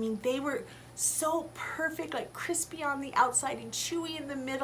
mean, they were so perfect, like crispy on the outside and chewy in the middle.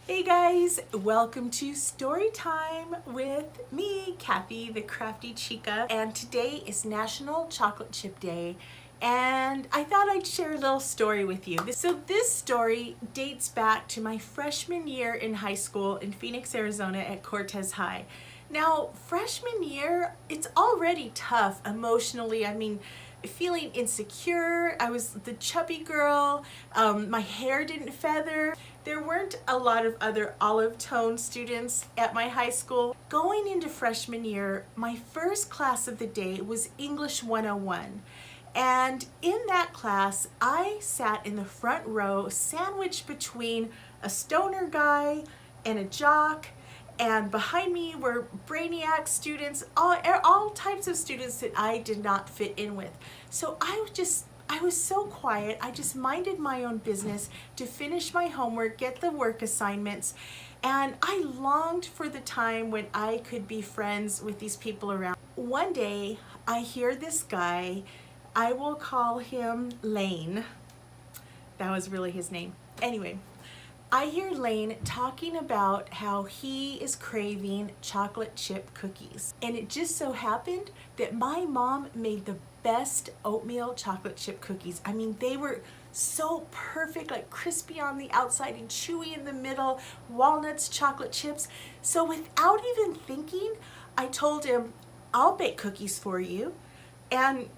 Hey guys, welcome to story time with me, Kathy, the crafty chica, and today is National Chocolate Chip Day, and I thought I'd share a little story with you. So this story dates back to my freshman year in high school in Phoenix, Arizona at Cortez High. Now, freshman year, it's already tough emotionally. I mean, feeling insecure. I was the chubby girl. My hair didn't feather. There weren't a lot of other olive tone students at my high school. Going into freshman year, my first class of the day was English 101. And in that class, I sat in the front row, sandwiched between a stoner guy and a jock, and behind me were brainiac students, all types of students that I did not fit in with. So I was so quiet. I just minded my own business to finish my homework, get the work assignments, and I longed for the time when I could be friends with these people around. One day, I hear this guy, I will call him Lane. That was really his name. Anyway, I hear Lane talking about how he is craving chocolate chip cookies. And it just so happened that my mom made the best oatmeal chocolate chip cookies. I mean, they were so perfect, like crispy on the outside and chewy in the middle, walnuts, chocolate chips. So without even thinking, I told him, I'll bake cookies for you. And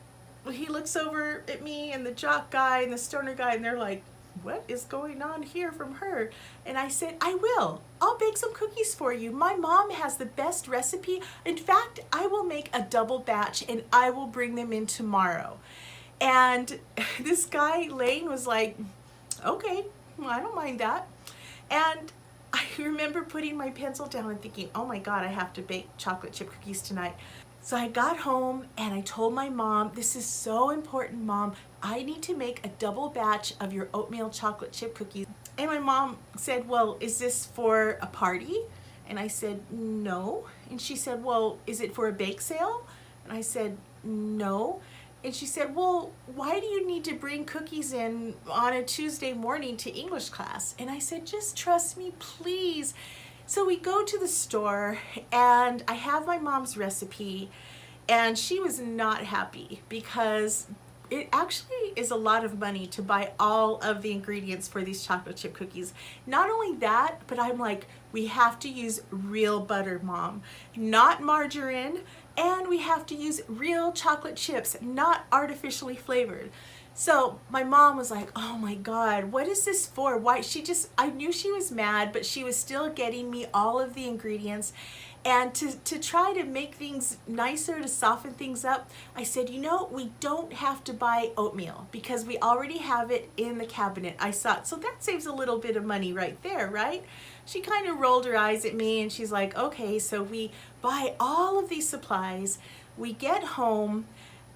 he looks over at me and the jock guy and the stoner guy, and they're like, what is going on here from her? And I said, I will. I'll bake some cookies for you. My mom has the best recipe. In fact, I will make a double batch and I will bring them in tomorrow. And this guy, Lane, was like, okay, well, I don't mind that. And I remember putting my pencil down and thinking, oh my God, I have to bake chocolate chip cookies tonight. So I got home and I told my mom, this is so important, Mom. I need to make a double batch of your oatmeal chocolate chip cookies. And my mom said, well, is this for a party? And I said, no. And she said, well, is it for a bake sale? And I said, no. And she said, well, why do you need to bring cookies in on a Tuesday morning to English class? And I said, just trust me, please. So we go to the store and I have my mom's recipe, and she was not happy because it actually is a lot of money to buy all of the ingredients for these chocolate chip cookies. Not only that, but I'm like, we have to use real butter, Mom, not margarine, and we have to use real chocolate chips, not artificially flavored. So my mom was like, oh my God, what is this for? Why? I knew she was mad, but she was still getting me all of the ingredients. And to try to make things nicer, to soften things up, I said, you know, we don't have to buy oatmeal because we already have it in the cabinet. I saw it. So that saves a little bit of money right there, right? She kind of rolled her eyes at me and she's like, okay, so we buy all of these supplies, we get home,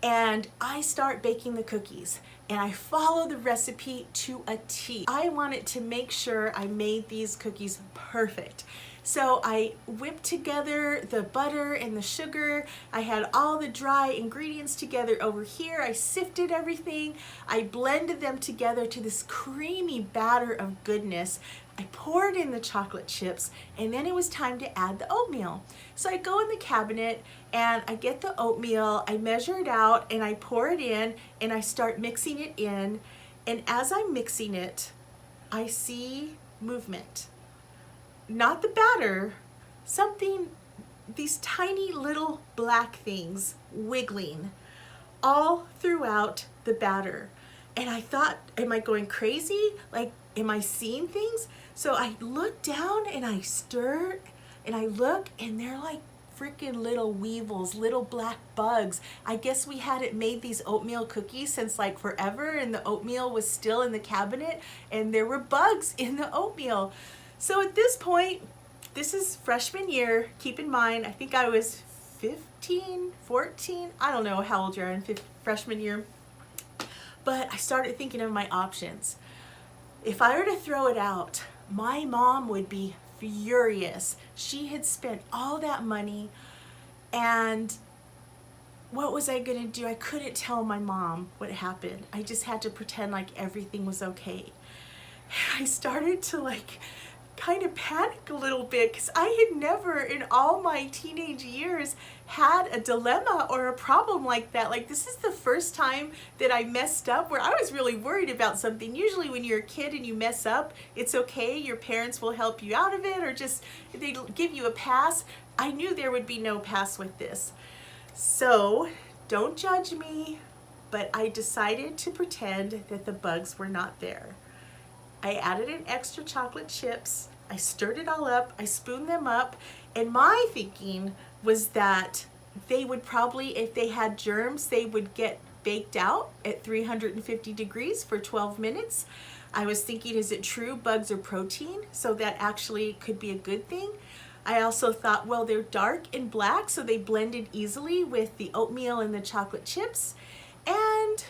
and I start baking the cookies and I follow the recipe to a T. I wanted to make sure I made these cookies perfect. So I whipped together the butter and the sugar. I had all the dry ingredients together over here. I sifted everything. I blended them together to this creamy batter of goodness. I poured in the chocolate chips, and then it was time to add the oatmeal. So I go in the cabinet and I get the oatmeal, I measure it out, and I pour it in, and I start mixing it in. And as I'm mixing it, I see movement. Not the batter, these tiny little black things wiggling all throughout the batter. And I thought, am I going crazy? Like, am I seeing things? So I look down and I stir and I look, and they're like freaking little weevils, little black bugs. I guess we hadn't made these oatmeal cookies since like forever, and the oatmeal was still in the cabinet and there were bugs in the oatmeal. So at this point, this is freshman year. Keep in mind, I think I was 15, 14. I don't know how old you are in freshman year. But I started thinking of my options. If I were to throw it out, my mom would be furious. She had spent all that money, and what was I gonna do? I couldn't tell my mom what happened. I just had to pretend like everything was okay. I started to like kind of panic a little bit because I had never in all my teenage years had a dilemma or a problem like that. Like, this is the first time that I messed up where I was really worried about something. Usually when you're a kid and you mess up, it's okay. Your parents will help you out of it, or just they give you a pass. I knew there would be no pass with this. So don't judge me, but I decided to pretend that the bugs were not there. I added in extra chocolate chips, I stirred it all up, I spooned them up, and my thinking was that they would probably, if they had germs, they would get baked out at 350 degrees for 12 minutes. I was thinking, is it true bugs are protein? So that actually could be a good thing. I also thought, well, they're dark and black, so they blended easily with the oatmeal and the chocolate chips. And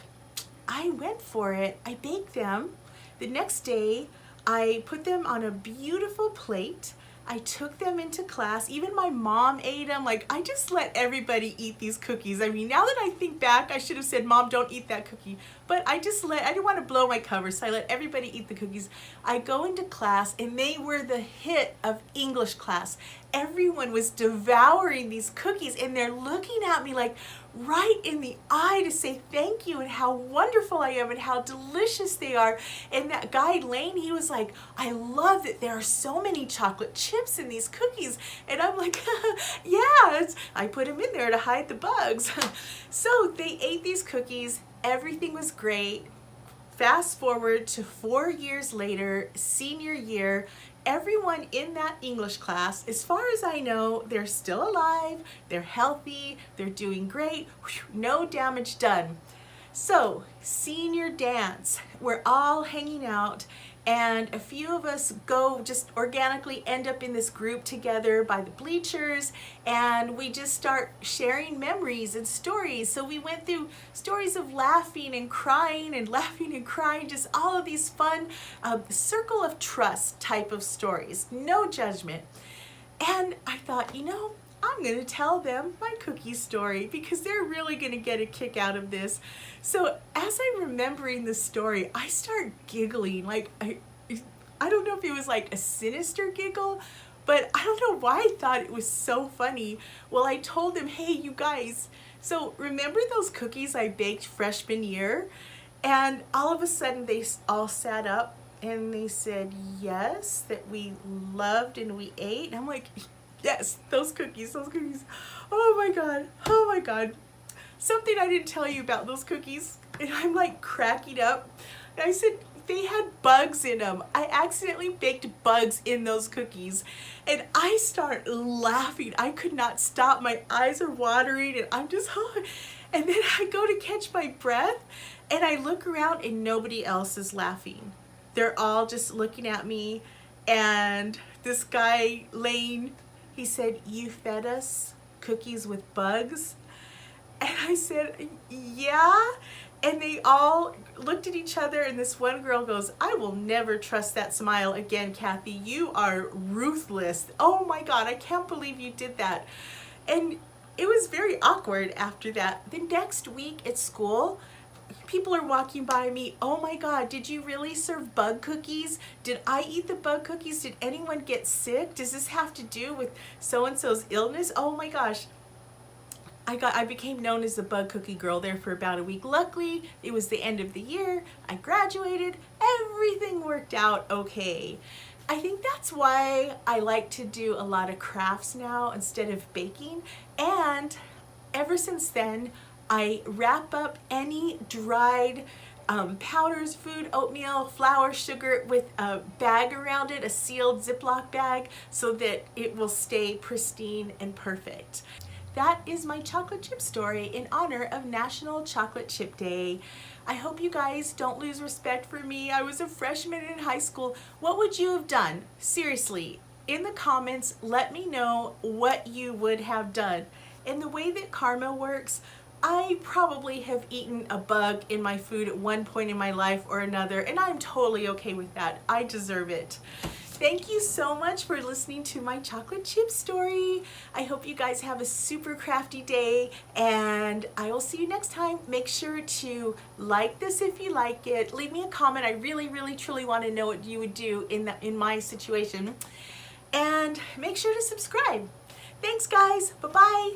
I went for it. I baked them. The next day, I put them on a beautiful plate. I took them into class. Even my mom ate them. Like, I just let everybody eat these cookies. I mean, now that I think back, I should have said, Mom, don't eat that cookie. But I didn't want to blow my cover, so I let everybody eat the cookies. I go into class, and they were the hit of English class. Everyone was devouring these cookies, and they're looking at me like right in the eye to say thank you and how wonderful I am and how delicious they are. And that guy Lane, he was like, I love that there are so many chocolate chips in these cookies. And I'm like, yeah, I put them in there to hide the bugs. So they ate these cookies. Everything was great. Fast forward to 4 years later, senior year, everyone in that English class, as far as I know, they're still alive, they're healthy, they're doing great, no damage done. So, senior dance, we're all hanging out, and a few of us go just organically end up in this group together by the bleachers, and we just start sharing memories and stories. So we went through stories of laughing and crying, just all of these fun circle of trust type of stories, no judgment. And I thought, I'm going to tell them my cookie story because they're really going to get a kick out of this. So as I'm remembering the story, I start giggling. Like, I don't know if it was like a sinister giggle, but I don't know why I thought it was so funny. Well, I told them, hey, you guys, so remember those cookies I baked freshman year? And all of a sudden they all sat up and they said, yes, that we loved and we ate. And I'm like, yes, those cookies. Oh my God. Something I didn't tell you about those cookies. And I'm like cracking up. And I said, they had bugs in them. I accidentally baked bugs in those cookies. And I start laughing. I could not stop. My eyes are watering and I'm just, and then I go to catch my breath and I look around and nobody else is laughing. They're all just looking at me. And this guy, Lane, he said, you fed us cookies with bugs? And I said, yeah. And they all looked at each other, and this one girl goes, I will never trust that smile again, Kathy. You are ruthless. Oh my God, I can't believe you did that. And it was very awkward after that. The next week at school, people are walking by me. Oh my God, did you really serve bug cookies? Did I eat the bug cookies? Did anyone get sick? Does this have to do with so-and-so's illness? Oh my gosh. I became known as the bug cookie girl there for about a week. Luckily, it was the end of the year. I graduated. Everything worked out okay. I think that's why I like to do a lot of crafts now instead of baking. And ever since then, I wrap up any dried powders, food, oatmeal, flour, sugar with a bag around it, a sealed Ziploc bag, so that it will stay pristine and perfect. That is my chocolate chip story in honor of National Chocolate Chip Day. I hope you guys don't lose respect for me. I was a freshman in high school. What would you have done? Seriously, in the comments, let me know what you would have done. And the way that karma works, I probably have eaten a bug in my food at one point in my life or another, and I'm totally okay with that. I deserve it. Thank you so much for listening to my chocolate chip story. I hope you guys have a super crafty day, and I will see you next time. Make sure to like this if you like it. Leave me a comment. I really, really, truly want to know what you would do in my situation. And make sure to subscribe. Thanks, guys. Bye-bye.